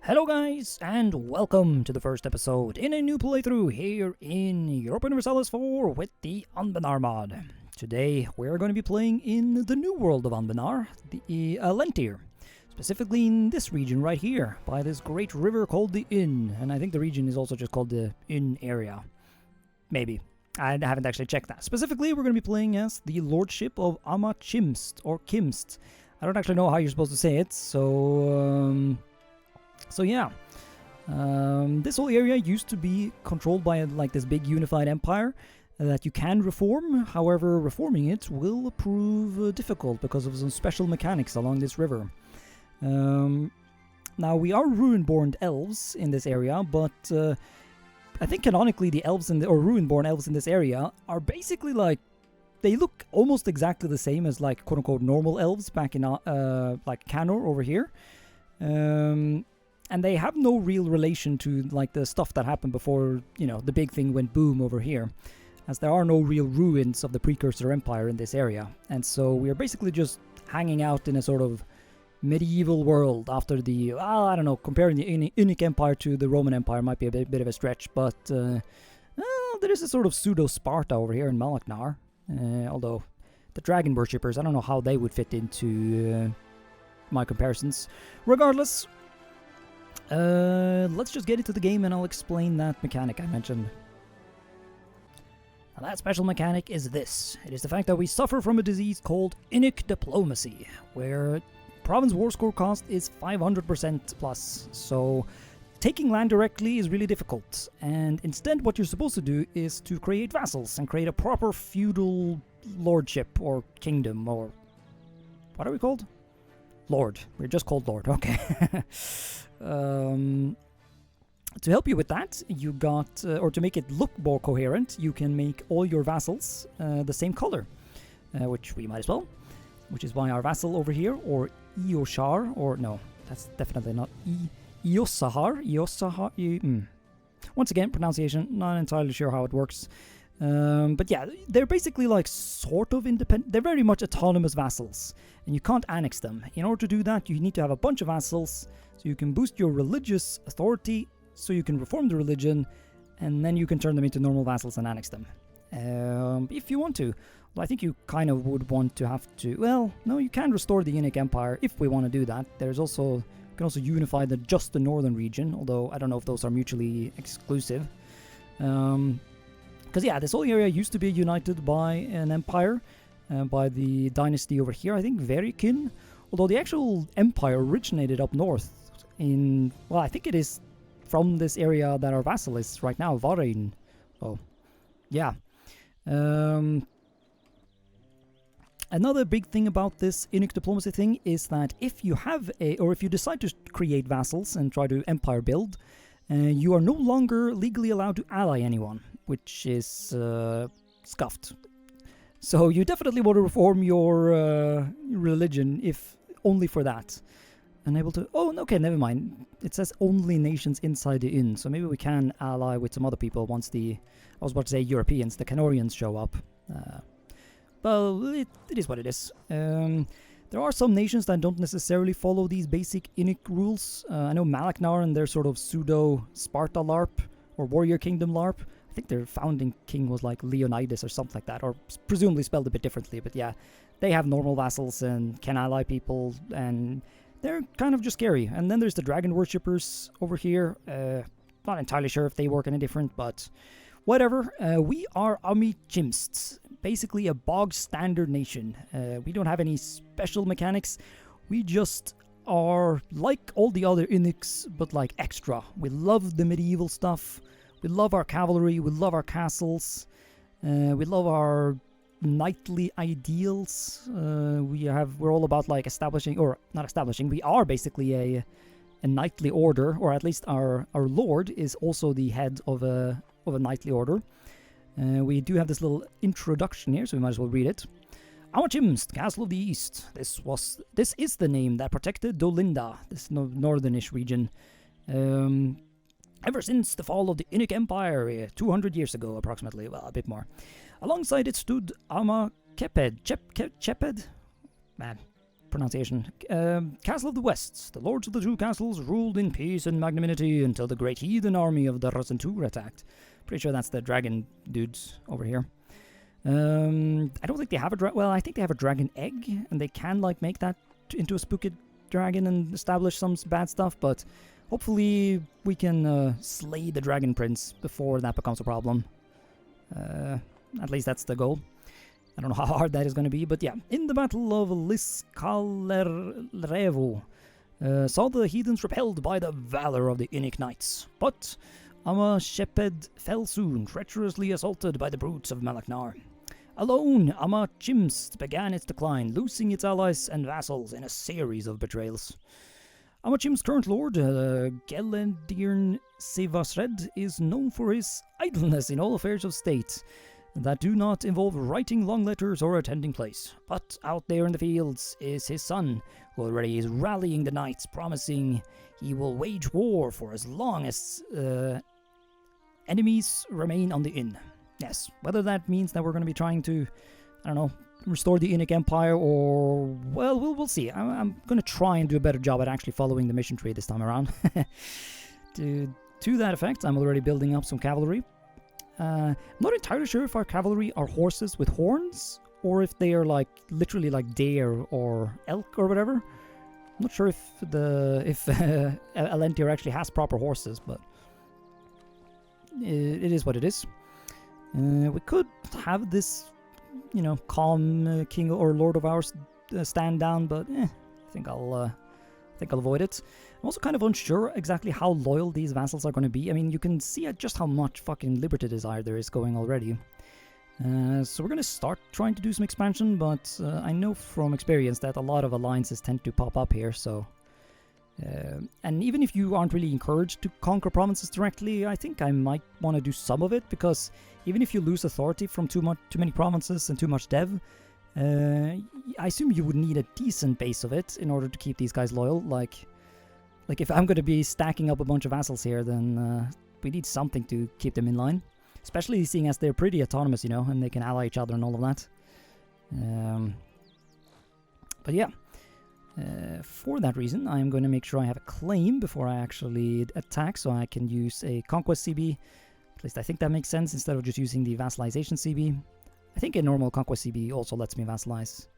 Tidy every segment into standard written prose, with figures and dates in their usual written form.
Hello guys, and welcome to the first episode in a new playthrough here in European Vassal EU4 with the Anbennar mod. Today we're going to be playing in the new world of Anbennar, the Lentir. Specifically in this region right here, by this great river called the Inn, and I think the region is also just called the Inn area. Maybe. I haven't actually checked that. Specifically, we're going to be playing as the Lordship of Amacimst, or Kimst. I don't actually know how you're supposed to say it, so yeah. This whole area used to be controlled by like this big unified empire that you can reform. However, reforming it will prove difficult because of some special mechanics along this river. Now, we are Ruinborn elves in this area, but I think canonically the elves or Ruinborn elves in this area are basically like, they look almost exactly the same as like quote-unquote normal elves back in like Canor over here. And they have no real relation to like the stuff that happened before, you know, the big thing went boom over here, as there are no real ruins of the precursor empire in this area. And so we are basically just hanging out in a sort of medieval world after the, I don't know, comparing the Unic Empire to the Roman Empire might be a bit of a stretch, but there is a sort of pseudo-Sparta over here in Malaknar, although the dragon worshippers, I don't know how they would fit into my comparisons. Regardless, let's just get into the game and I'll explain that mechanic I mentioned. Now, that special mechanic is this. It is the fact that we suffer from a disease called Inic diplomacy, where province war score cost is 500% plus, so taking land directly is really difficult, and instead what you're supposed to do is to create vassals and create a proper feudal lordship or kingdom, or what are we called? Lord. We're just called Lord, okay. To help you with that, you got, or to make it look more coherent, you can make all your vassals the same color, which we might as well, which is why our vassal over here, or Eu4, or no, that's definitely not Eu4, Once again, pronunciation, not entirely sure how it works. But yeah, they're basically like sort of independent. They're very much autonomous vassals, and you can't annex them. In order to do that, you need to have a bunch of vassals, so you can boost your religious authority, so you can reform the religion, and then you can turn them into normal vassals and annex them. If you want to. Well, I think you kind of would want to have to. Well, no, you can restore the Unic Empire if we want to do that. There's also, you can also unify just the northern region, although I don't know if those are mutually exclusive. Because yeah, this whole area used to be united by an empire, by the dynasty over here, I think Verikin, although the actual empire originated up north in, well, I think it is from this area that our vassal is right now, Varin. So, yeah. Another big thing about this Inic diplomacy thing is that if you have if you decide to create vassals and try to empire build, you are no longer legally allowed to ally anyone, which is scuffed. So you definitely want to reform your religion, if only for that. Unable to... Oh, okay, never mind. It says only nations inside the inn, so maybe we can ally with some other people once the... I was about to say Europeans, the Canorians show up. Well, it is what it is. There are some nations that don't necessarily follow these basic Inic rules. I know Malaknar and their sort of pseudo-Sparta LARP, or Warrior Kingdom LARP. I think their founding king was like Leonidas or something like that, or presumably spelled a bit differently, but yeah. They have normal vassals and can ally people, and they're kind of just scary. And then there's the dragon worshippers over here. Not entirely sure if they work any different, but whatever. We are Amacimst, basically a bog standard nation. We don't have any special mechanics. We just are like all the other Inics, but like extra. We love the medieval stuff. We love our cavalry. We love our castles. We love our knightly ideals. We're all about like establishing, or not establishing. We are basically a knightly order, or at least our lord is also the head of a knightly order. We do have this little introduction here, so we might as well read it. Amacimst, Castle of the East. This is the name that protected Dolinda, this northernish region, ever since the fall of the Inic Empire 200 years ago, approximately. Well, a bit more. Alongside it stood Cheped. Man, pronunciation. Castle of the West. The lords of the two castles ruled in peace and magnanimity until the great heathen army of the Rasentur attacked. Pretty sure that's the dragon dudes over here. I don't think they have a well, I think they have a dragon egg, and they can, like, make that into a spooky dragon and establish some bad stuff, but hopefully we can slay the dragon prince before that becomes a problem. At least that's the goal. I don't know how hard that is going to be, but yeah. In the Battle of Liscalerevo, saw the heathens repelled by the valor of the Innic knights, but Amacimst fell soon, treacherously assaulted by the brutes of Malaknar. Alone, Amacimst began its decline, losing its allies and vassals in a series of betrayals. Amacimst's current lord, Gelendirn Sevasred, is known for his idleness in all affairs of state that do not involve writing long letters or attending plays. But out there in the fields is his son, who already is rallying the knights, promising he will wage war for as long as enemies remain on the inn. Yes, whether that means that we're going to be trying to, I don't know, restore the Innic Empire, or, well, we'll see. I'm going to try and do a better job at actually following the mission tree this time around. To that effect, I'm already building up some cavalry. I'm not entirely sure if our cavalry are horses with horns, or if they are, like, literally like deer or elk or whatever. I'm not sure if Elentier actually has proper horses, but it is what it is. We could have this, you know, calm king or lord of ours stand down, but I think I'll avoid it. I'm also kind of unsure exactly how loyal these vassals are going to be. I mean, you can see just how much fucking liberty desire there is going already. So we're going to start trying to do some expansion, but I know from experience that a lot of alliances tend to pop up here, so... and even if you aren't really encouraged to conquer provinces directly, I think I might want to do some of it, because even if you lose authority from too many provinces and too much dev, I assume you would need a decent base of it in order to keep these guys loyal. Like if I'm going to be stacking up a bunch of vassals here, then we need something to keep them in line. Especially seeing as they're pretty autonomous, you know, and they can ally each other and all of that. But yeah. For that reason, I'm going to make sure I have a claim before I actually attack, so I can use a conquest CB. At least I think that makes sense, instead of just using the vassalization CB. I think a normal conquest CB also lets me vassalize.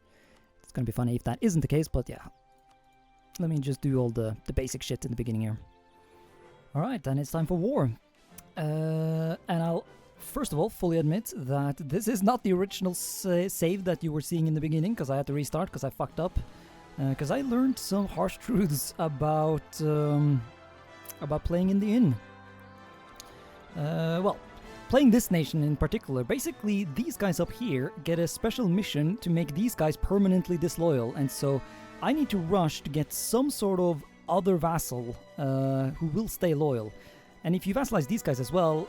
It's going to be funny if that isn't the case, but yeah. Let me just do all the basic shit in the beginning here. Alright, then it's time for war. And I'll first of all fully admit that this is not the original save that you were seeing in the beginning, because I had to restart because I fucked up. Because I learned some harsh truths about playing in the inn. Well, playing this nation in particular, basically these guys up here get a special mission to make these guys permanently disloyal, and so I need to rush to get some sort of other vassal who will stay loyal. And if you vassalize these guys as well,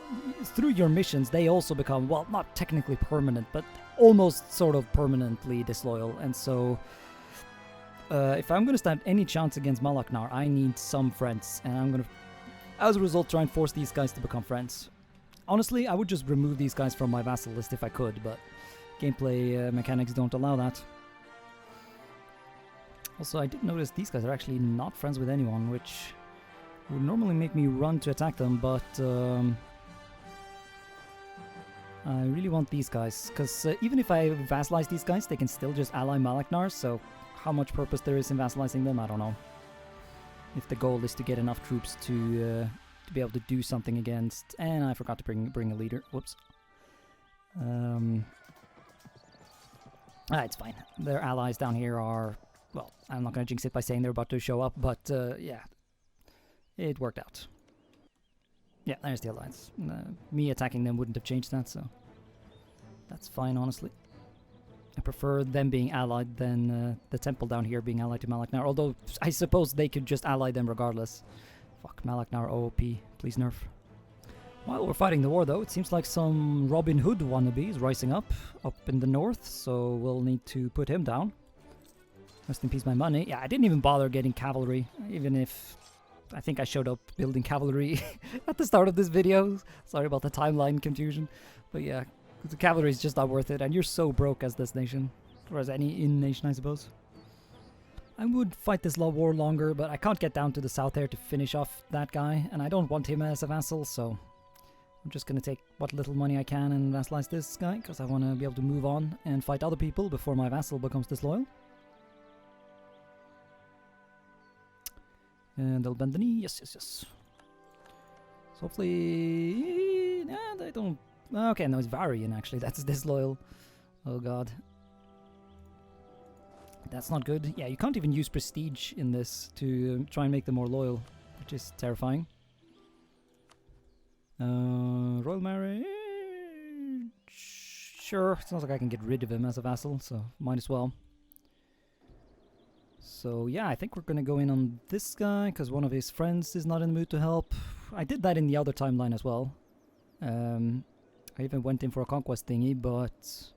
through your missions they also become, well, not technically permanent, but almost sort of permanently disloyal, and so... if I'm going to stand any chance against Malaknar, I need some friends, and I'm going to, as a result, try and force these guys to become friends. Honestly, I would just remove these guys from my vassal list if I could, but gameplay mechanics don't allow that. Also, I did notice these guys are actually not friends with anyone, which would normally make me run to attack them, but I really want these guys, because even if I vassalize these guys, they can still just ally Malaknar, so... how much purpose there is in vassalizing them, I don't know. If the goal is to get enough troops to be able to do something against... And I forgot to bring a leader. Whoops. It's fine. Their allies down here are... Well, I'm not going to jinx it by saying they're about to show up, but yeah. It worked out. Yeah, there's the alliance. Me attacking them wouldn't have changed that, so... That's fine, honestly. I prefer them being allied than the temple down here being allied to Malaknar, although I suppose they could just ally them regardless. Fuck, Malaknar OOP, please nerf. While we're fighting the war though, it seems like some Robin Hood wannabe is rising up in the north, so we'll need to put him down. Rest in peace my money. Yeah, I didn't even bother getting cavalry, even if I think I showed up building cavalry at the start of this video. Sorry about the timeline confusion, but yeah. The cavalry is just not worth it, and you're so broke as this nation. Or as any inn nation, I suppose. I would fight this war longer, but I can't get down to the south here to finish off that guy, and I don't want him as a vassal, so I'm just gonna take what little money I can and vassalize this guy, because I want to be able to move on and fight other people before my vassal becomes disloyal. And they'll bend the knee. Yes, yes, yes. So hopefully... Yeah, they don't... Okay, no, it's Varian, actually. That's disloyal. Oh, God. That's not good. Yeah, you can't even use prestige in this to try and make them more loyal, which is terrifying. Royal marriage... Sure, sounds like I can get rid of him as a vassal, so might as well. So yeah, I think we're gonna go in on this guy, because one of his friends is not in the mood to help. I did that in the other timeline as well. I even went in for a conquest thingy, but...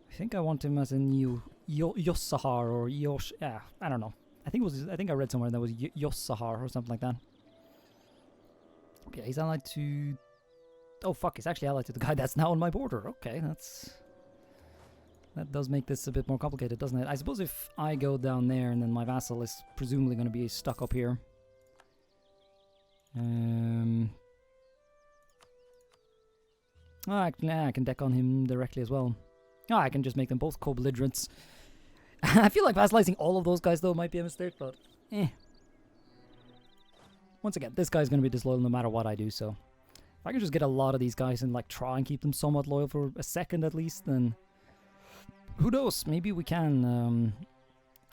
I think I want him as a new Yossahar or Yosh... Yeah, I don't know. I think I read somewhere that was Yossahar or something like that. Okay, he's allied to... Oh fuck, he's actually allied to the guy that's now on my border. Okay, that does make this a bit more complicated, doesn't it? I suppose if I go down there and then my vassal is presumably going to be stuck up here. I can deck on him directly as well. I can just make them both co-belligerents. I feel like vassalizing all of those guys though might be a mistake, but eh. Once again, this guy's going to be disloyal no matter what I do, so... If I can just get a lot of these guys and like try and keep them somewhat loyal for a second at least, then... Who knows? Maybe we can,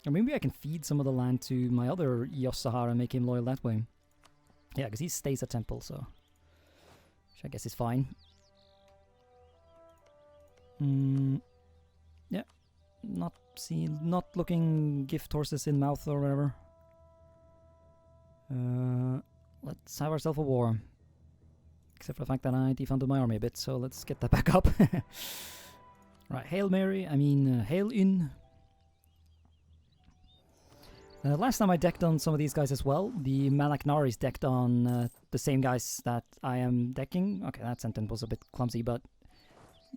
or maybe I can feed some of the land to my other Yossahar and make him loyal that way. Yeah, because he stays at temple, so... Which I guess is fine. Yeah. Not looking gift horses in mouth or whatever. Let's have ourselves a war. Except for the fact that I defunded my army a bit, so let's get that back up. Right, Hail in. Last time I decked on some of these guys as well. The Malaknaris decked on the same guys that I am decking. Okay, that sentence was a bit clumsy, but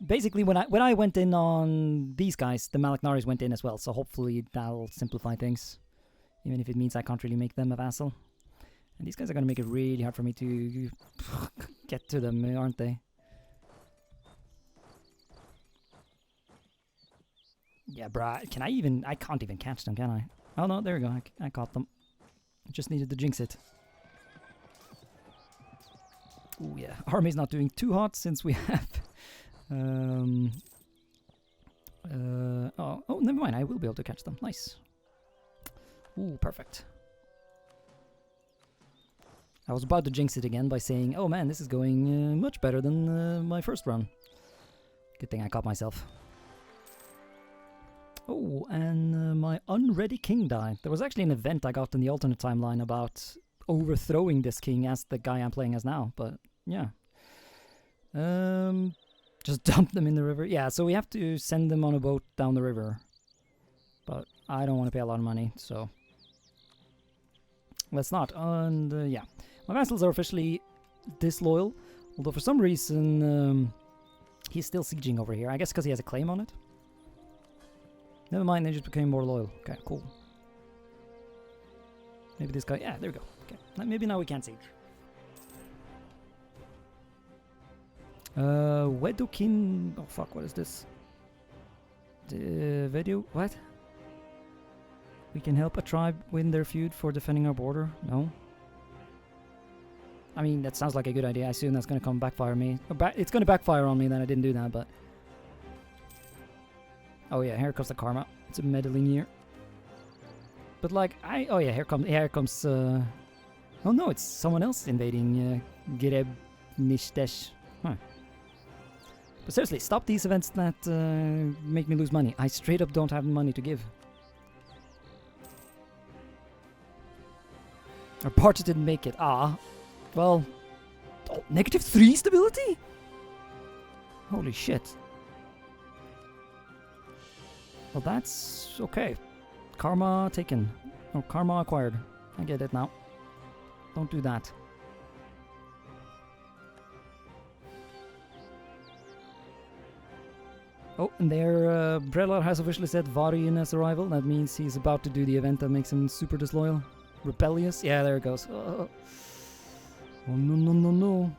basically when I went in on these guys, the Malaknaris went in as well, so hopefully that'll simplify things. Even if it means I can't really make them a vassal. And these guys are going to make it really hard for me to get to them, aren't they? Yeah, bruh, can I even... I can't even catch them, can I? Oh no, there we go, I caught them. I just needed to jinx it. Ooh, yeah, army's not doing too hot since we have... oh, never mind, I will be able to catch them, nice. Ooh, perfect. I was about to jinx it again by saying, oh man, this is going much better than my first run. Good thing I caught myself. Oh, and my unready king died. There was actually an event I got in the alternate timeline about overthrowing this king as the guy I'm playing as now, but yeah. Just dump them in the river. Yeah, so we have to send them on a boat down the river. But I don't want to pay a lot of money, so... Let's not. And yeah. My vassals are officially disloyal, although for some reason he's still sieging over here. I guess because he has a claim on it. Never mind, they just became more loyal. Okay, cool. Maybe this guy... Yeah, there we go. Okay, maybe now we can siege. Wedokin... Oh fuck, what is this? The video... What? We can help a tribe win their feud for defending our border? No? I mean, that sounds like a good idea. I assume that's going to come backfire me. It's going to backfire on me that I didn't do that, but... Oh yeah, here comes the karma. It's a meddling year. But like, oh yeah, here comes... Oh no, it's someone else invading Gireb Nishdesh. Huh. But seriously, stop these events that make me lose money. I straight up don't have money to give. Our party didn't make it. Ah. Well... Oh, -3 stability? Holy shit. Well, that's... okay. Karma taken. Or karma acquired. I get it now. Don't do that. Oh, and there, Brelar has officially said Varian as a rival. That means he's about to do the event that makes him super disloyal. Rebellious. Yeah, there it goes. Oh, no, no, no, no.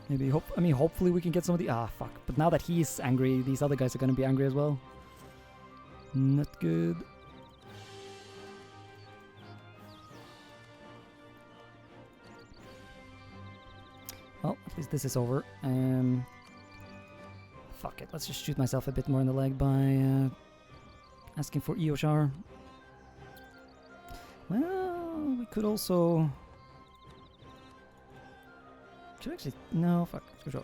Maybe, hopefully we can get some of the... Ah, fuck. But now that he's angry, these other guys are gonna be angry as well. Not good. Well, at least this is over. Fuck it, let's just shoot myself a bit more in the leg by asking for Eu4. Well, we could also... Should actually... No, fuck. Sure.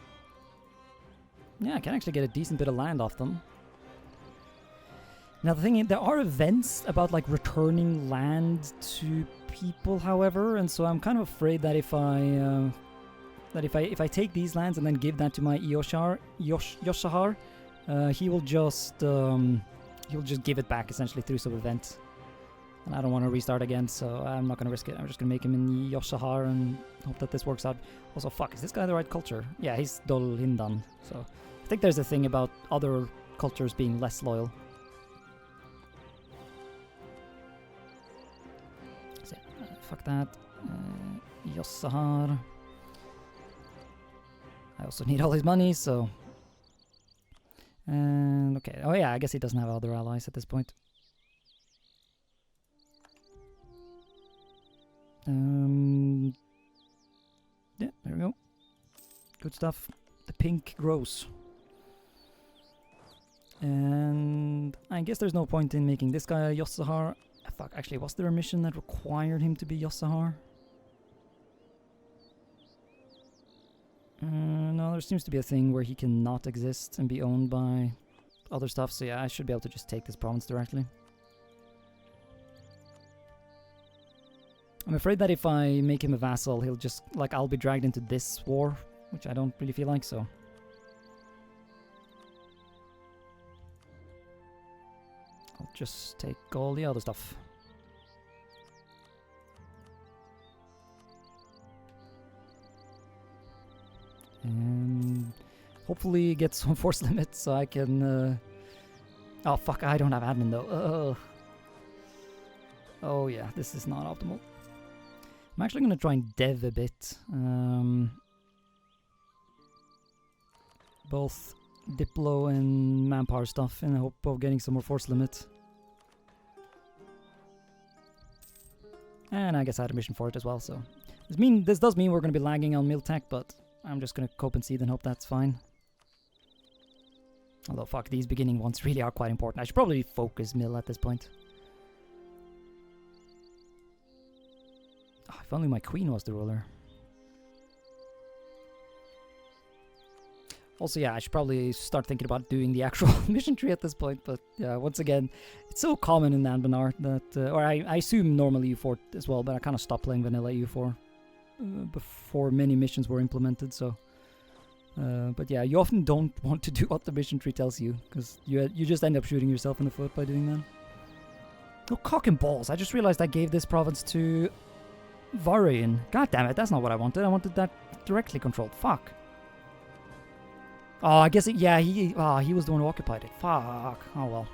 Yeah, I can actually get a decent bit of land off them. Now the thing is, there are events about like returning land to people, however, and so I'm kind of afraid that if I take these lands and then give that to my Eu4, he will just give it back essentially through some event. And I don't want to restart again, so I'm not going to risk it. I'm just going to make him in Eu4 and hope that this works out. Also, fuck, is this guy the right culture? Yeah, he's Dol Hindan. So I think there's a thing about other cultures being less loyal. So, fuck that. Eu4. I also need all his money, so... And okay. Oh yeah, I guess he doesn't have other allies at this point. Yeah, there we go. Good stuff. The pink grows. And I guess there's no point in making this guy a Eu4. Fuck, actually, was there a mission that required him to be Eu4? No, there seems to be a thing where he can not exist and be owned by other stuff, so yeah, I should be able to just take this province directly. I'm afraid that if I make him a vassal, he'll just, like, I'll be dragged into this war, which I don't really feel like, so... I'll just take all the other stuff. And hopefully get some force limits so I can... Oh fuck, I don't have admin though. Oh yeah, this is not optimal. I'm actually going to try and dev a bit. Both Diplo and manpower stuff in the hope of getting some more force limit. And I guess I had a mission for it as well, so... This does mean we're going to be lagging on Miltech, but I'm just going to cope and seed and hope that's fine. Although, fuck, these beginning ones really are quite important. I should probably focus Mill at this point. Oh, if only my queen was the ruler. Also, yeah, I should probably start thinking about doing the actual mission tree at this point, but yeah, once again, it's so common in Anbennar that, or I assume normally Eu4 as well, but I kind of stopped playing vanilla Eu4 before many missions were implemented, so... but yeah, you often don't want to do what the mission tree tells you, because you just end up shooting yourself in the foot by doing that. Oh, cock and balls, I just realized I gave this province to Varian. God damn it, that's not what I wanted. I wanted that directly controlled. Fuck. Oh, I guess he was the one who occupied it. Fuck. Oh well.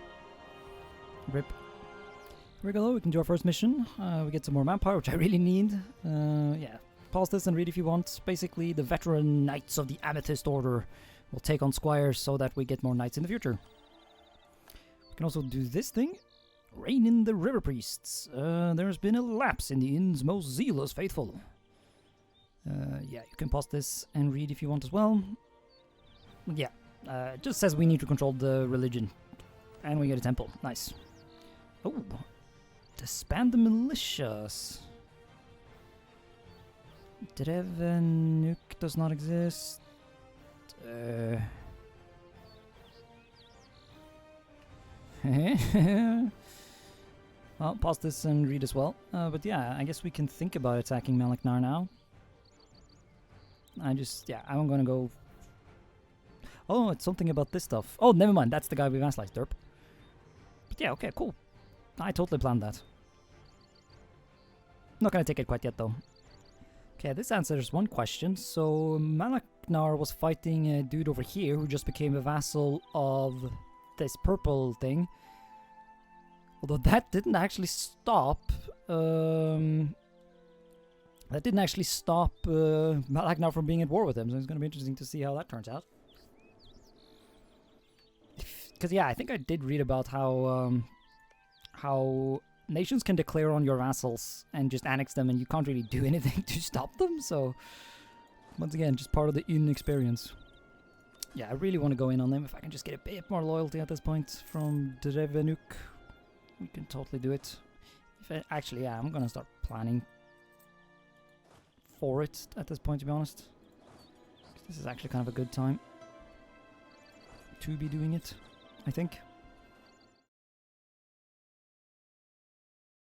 Rip. Here we go, we can do our first mission. We get some more manpower, which I really need. Yeah. Pause this and read if you want. Basically, the veteran knights of the Amethyst Order will take on squires so that we get more knights in the future. We can also do this thing. Reign in the river priests. There's been a lapse in the inn's most zealous faithful. Yeah, you can pause this and read if you want as well. Yeah, it just says we need to control the religion. And we get a temple. Nice. Oh, disband the militias. Drevenuk does not exist. Well, pause this and read as well. But yeah, I guess we can think about attacking Malaknar now. I'm gonna go... Oh, it's something about this stuff. Oh, never mind, that's the guy we vassalized, derp. But yeah, okay, cool. I totally planned that. Not gonna take it quite yet, though. Okay, this answers one question. So Malaknar was fighting a dude over here who just became a vassal of this purple thing. Although that didn't actually stop. That didn't actually stop Malaknar from being at war with him. So it's going to be interesting to see how that turns out. Because yeah, I think I did read about how nations can declare on your vassals and just annex them, and you can't really do anything to stop them. So once again, just part of the inexperience. Yeah, I really want to go in on them. If I can just get a bit more loyalty at this point from Drevenuk, we can totally do it. Actually, yeah, I'm gonna start planning for it at this point, to be honest. This is actually kind of a good time to be doing it, I think.